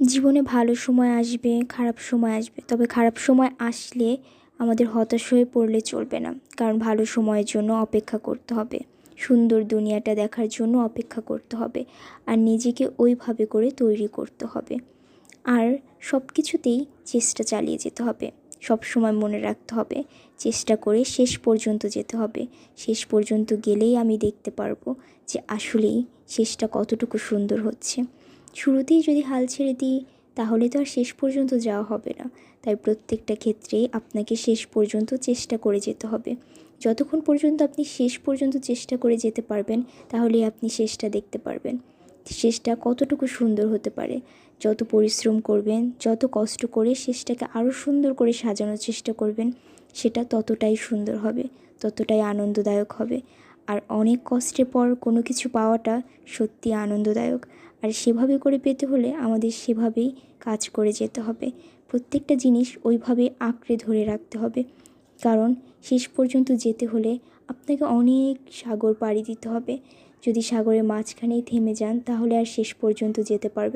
জীবনে ভালো সময় আসবে, খারাপ সময় আসবে। তবে খারাপ সময় আসলে আমাদের হতাশ হয়ে পড়লে চলবে না। কারণ ভালো সময়ের জন্য অপেক্ষা করতে হবে। সুন্দর দুনিয়াটা দেখার জন্য অপেক্ষা করতে হবে। আর নিজেকে ওইভাবে করে তৈরি করতে হবে। আর সব কিছুতেই চেষ্টা চালিয়ে যেতে হবে। সব সময় মনে রাখতে হবে, চেষ্টা করে শেষ পর্যন্ত যেতে হবে। শেষ পর্যন্ত গেলেই আমি দেখতে পারবো যে আসলেই শেষটা কতটুকু সুন্দর হচ্ছে। শুরুতেই যদি হাল ছেড়ে দিই তাহলে তো আর শেষ পর্যন্ত যাওয়া হবে না। তাই প্রত্যেকটা ক্ষেত্রেই আপনাকে শেষ পর্যন্ত চেষ্টা করে যেতে হবে। যতক্ষণ পর্যন্ত আপনি শেষ পর্যন্ত চেষ্টা করে যেতে পারবেন তাহলেই আপনি শেষটা দেখতে পারবেন। শেষটা কতটুকু সুন্দর হতে পারে। যত পরিশ্রম করবেন, যত কষ্ট করে শেষটাকে আরও সুন্দর করে সাজানোর চেষ্টা করবেন, সেটা ততটাই সুন্দর হবে, ততটাই আনন্দদায়ক হবে। আর অনেক কষ্টের পর কোনো কিছু পাওয়াটা সত্যি আনন্দদায়ক। আর সেভাবে করে পেতে হলে আমাদের সেভাবেই কাজ করে যেতে হবে। প্রত্যেকটা জিনিস ওইভাবে আঁকড়ে ধরে রাখতে হবে। কারণ শেষ পর্যন্ত যেতে হলে আপনাকে অনেক সাগর পাড়ি দিতে হবে। যদি সাগরের মাঝখানেই থেমে যান তাহলে আর শেষ পর্যন্ত যেতে পারবেন।